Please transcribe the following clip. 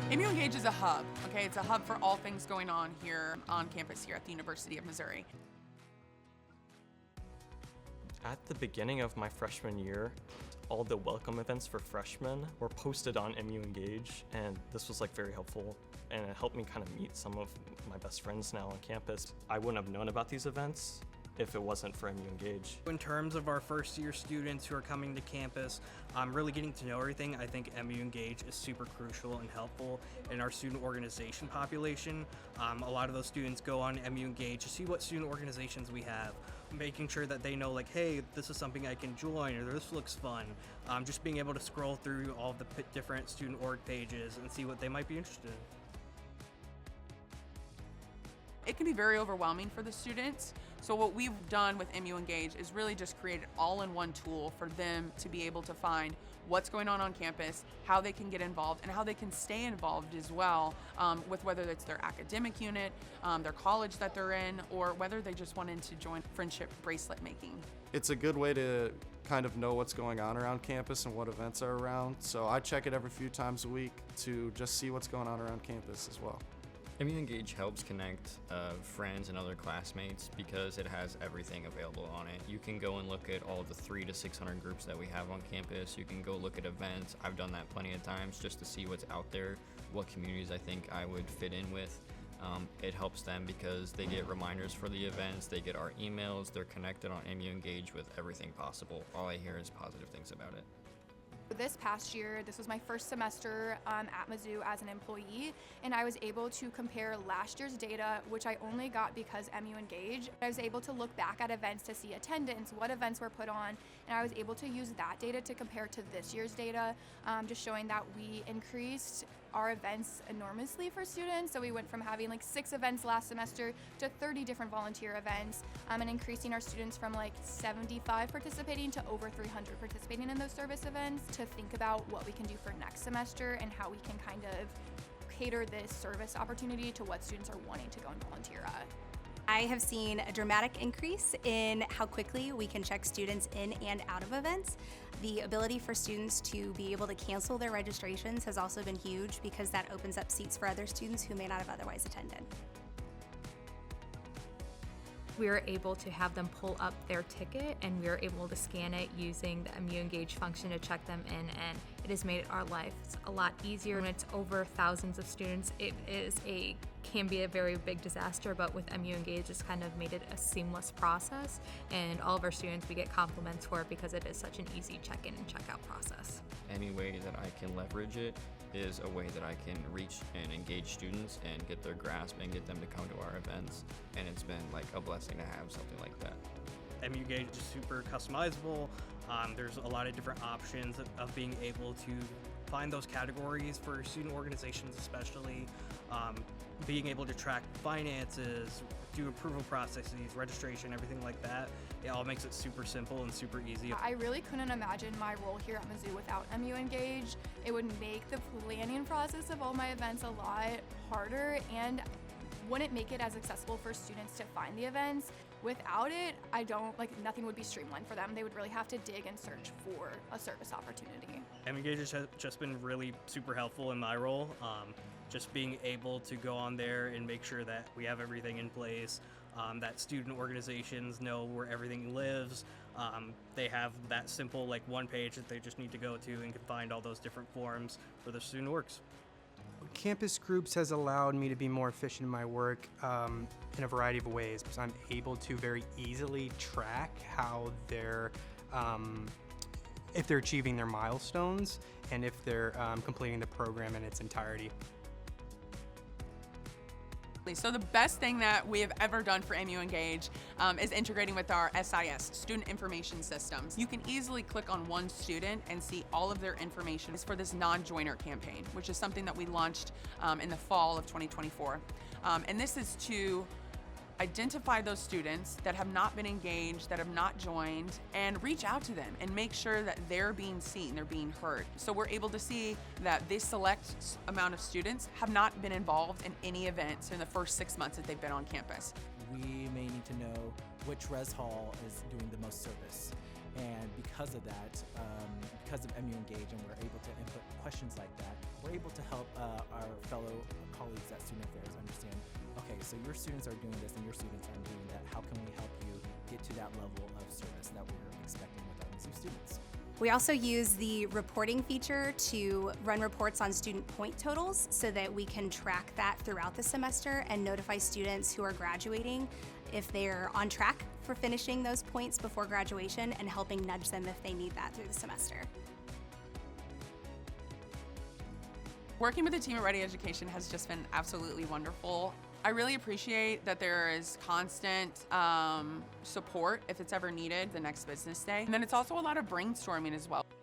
MU Engage is a hub, okay? It's a hub for all things going on here on campus here at the University of Missouri. At the beginning of my freshman year, all the welcome events for freshmen were posted on MU Engage, and this was very helpful, and it helped me kind of meet some of my best friends now on campus. I wouldn't have known about these events if it wasn't for MU Engage. In terms of our first year students who are coming to campus, really getting to know everything, I think MU Engage is super crucial and helpful in our student organization population. A lot of those students go on MU Engage to see what student organizations we have, making sure that they know hey, this is something I can join, or this looks fun. Just being able to scroll through all the different student org pages and see what they might be interested in. It can be very overwhelming for the students. So what we've done with MU Engage is really just created all-in-one tool for them to be able to find what's going on campus, how they can get involved, and how they can stay involved as well with whether it's their academic unit, their college that they're in, or whether they just wanted to join friendship bracelet making. It's a good way to kind of know what's going on around campus and what events are around. So I check it every few times a week to just see what's going on around campus as well. MU Engage helps connect friends and other classmates because it has everything available on it. You can go and look at all the 300 to 600 groups that we have on campus. You can go look at events. I've done that plenty of times just to see what's out there, what communities I think I would fit in with. It helps them because they get reminders for the events, they get our emails, they're connected on MU Engage with everything possible. All I hear is positive things about it. This past year, this was my first semester at Mizzou as an employee, and I was able to compare last year's data, which I only got because MU Engage. I was able to look back at events to see attendance, what events were put on, and I was able to use that data to compare to this year's data, just showing that we increased our events enormously for students. So we went from having 6 events last semester to 30 different volunteer events, and increasing our students from 75 participating to over 300 participating in those service events, to think about what we can do for next semester and how we can kind of cater this service opportunity to what students are wanting to go and volunteer at. I have seen a dramatic increase in how quickly we can check students in and out of events. The ability for students to be able to cancel their registrations has also been huge because that opens up seats for other students who may not have otherwise attended. We were able to have them pull up their ticket, and we were able to scan it using the MU Engage function to check them in, and it has made our lives a lot easier. When it's over thousands of students, can be a very big disaster, but with MU Engage, it's kind of made it a seamless process, and all of our students, we get compliments for it because it is such an easy check-in and check-out process. Any way that I can leverage it is a way that I can reach and engage students and get their grasp and get them to come to our events, and it's been a blessing to have something like that. MU Engage is super customizable. There's a lot of different options of being able to find those categories for student organizations, especially being able to track finances, do approval processes, registration, everything like that. It all makes it super simple and super easy. I really couldn't imagine my role here at Mizzou without MU Engage. It would make the planning process of all my events a lot harder and wouldn't make it as accessible for students to find the events. Without it, nothing would be streamlined for them. They would really have to dig and search for a service opportunity. MU Engage has just been really super helpful in my role. Just being able to go on there and make sure that we have everything in place, that student organizations know where everything lives. They have that simple one page that they just need to go to and can find all those different forms for the student works. Campus groups has allowed me to be more efficient in my work in a variety of ways, because I'm able to very easily track how if they're achieving their milestones and if they're completing the program in its entirety. So the best thing that we have ever done for MU Engage is integrating with our SIS, Student Information Systems. You can easily click on one student and see all of their information. It's for this non-joiner campaign, which is something that we launched in the fall of 2024. And this is to identify those students that have not been engaged, that have not joined, and reach out to them and make sure that they're being seen, they're being heard. So we're able to see that this select amount of students have not been involved in any events in the first 6 months that they've been on campus. We may need to know which res hall is doing the most service. And because of that, because of MU Engage, and we're able to input questions like that, we're able to help our fellow colleagues at Student Affairs understand, okay, so your students are doing this and your students aren't doing that. How can we help you get to that level of service that we're expecting with our Mizzou students? We also use the reporting feature to run reports on student point totals so that we can track that throughout the semester and notify students who are graduating if they're on track for finishing those points before graduation and helping nudge them if they need that through the semester. Working with the team at Ready Education has just been absolutely wonderful. I really appreciate that there is constant support if it's ever needed the next business day. And then it's also a lot of brainstorming as well.